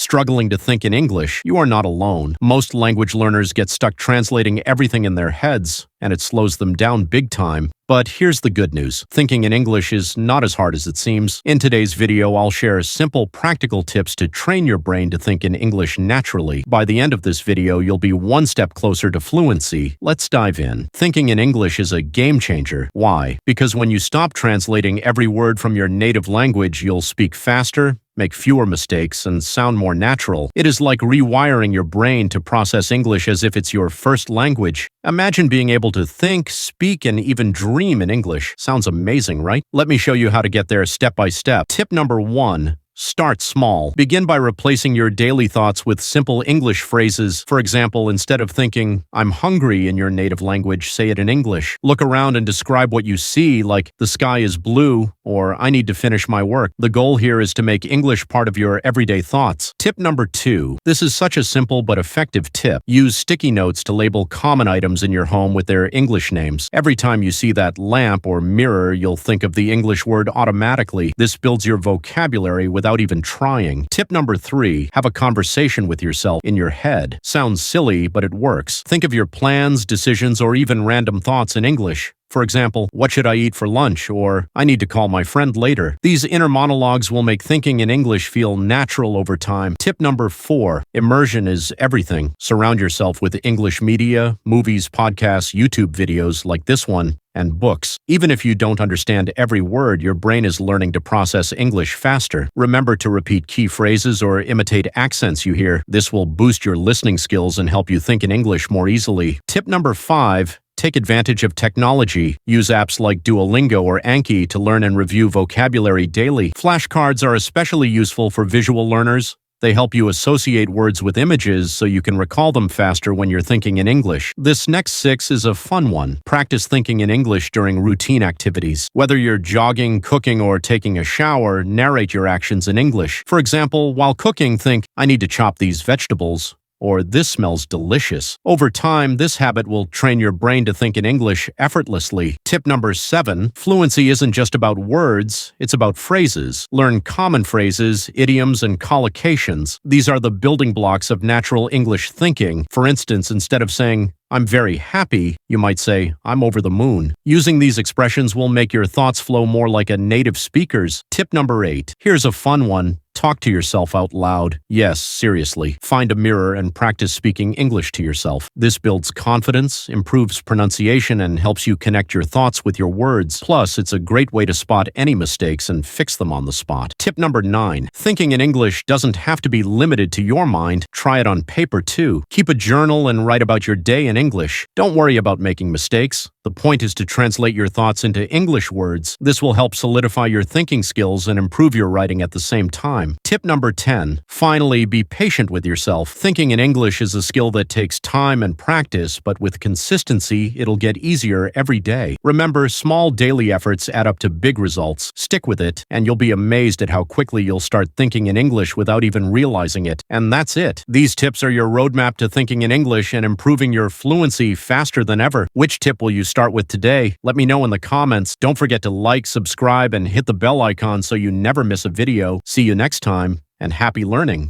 Struggling to think in English? You are not alone. Most language learners get stuck translating everything in their heads, and it slows them down big time. But here's the good news. Thinking in English is not as hard as it seems. In today's video, I'll share simple, practical tips to train your brain to think in English naturally. By the end of this video, you'll be one step closer to fluency. Let's dive in. Thinking in English is a game changer. Why? Because when you stop translating every word from your native language, you'll speak faster, make fewer mistakes, and sound more natural. It is like rewiring your brain to process English as if it's your first language. Imagine being able to think, speak, and even dream in English. Sounds amazing, right? Let me show you how to get there step by step. Tip number 1. Start small. Begin by replacing your daily thoughts with simple English phrases. For example, instead of thinking, "I'm hungry" in your native language, say it in English. Look around and describe what you see, like, "The sky is blue," or "I need to finish my work." The goal here is to make English part of your everyday thoughts. Tip number 2. This is such a simple but effective tip. Use sticky notes to label common items in your home with their English names. Every time you see that lamp or mirror, you'll think of the English word automatically. This builds your vocabulary without even trying. Tip number 3. Have a conversation with yourself in your head. Sounds silly, but it works. Think of your plans, decisions, or even random thoughts in English. For example, "What should I eat for lunch?" or "I need to call my friend later." These inner monologues will make thinking in English feel natural over time. Tip number 4. Immersion is everything. Surround yourself with English media, movies, podcasts, YouTube videos like this one, and books. Even if you don't understand every word, your brain is learning to process English faster. Remember to repeat key phrases or imitate accents you hear. This will boost your listening skills and help you think in English more easily. Tip number 5. Take advantage of technology. Use apps like Duolingo or Anki to learn and review vocabulary daily. Flashcards are especially useful for visual learners. They help you associate words with images so you can recall them faster when you're thinking in English. This next 6 is a fun one. Practice thinking in English during routine activities. Whether you're jogging, cooking, or taking a shower, narrate your actions in English. For example, while cooking, think, "I need to chop these vegetables," or "This smells delicious." Over time, this habit will train your brain to think in English effortlessly. Tip number 7. Fluency isn't just about words, it's about phrases. Learn common phrases, idioms, and collocations. These are the building blocks of natural English thinking. For instance, instead of saying, "I'm very happy," you might say, "I'm over the moon." Using these expressions will make your thoughts flow more like a native speaker's. Tip number 8. Here's a fun one. Talk to yourself out loud. Yes, seriously. Find a mirror and practice speaking English to yourself. This builds confidence, improves pronunciation, and helps you connect your thoughts with your words. Plus, it's a great way to spot any mistakes and fix them on the spot. Tip number 9. Thinking in English doesn't have to be limited to your mind. Try it on paper too. Keep a journal and write about your day in English. Don't worry about making mistakes. The point is to translate your thoughts into English words. This will help solidify your thinking skills and improve your writing at the same time. Tip number 10. Finally, be patient with yourself. Thinking in English is a skill that takes time and practice, but with consistency, it'll get easier every day. Remember, small daily efforts add up to big results. Stick with it, and you'll be amazed at how quickly you'll start thinking in English without even realizing it. And that's it. These tips are your roadmap to thinking in English and improving your fluency faster than ever. Which tip will you start with today? Let me know in the comments. Don't forget to like, subscribe, and hit the bell icon so you never miss a video. See you next time, and happy learning!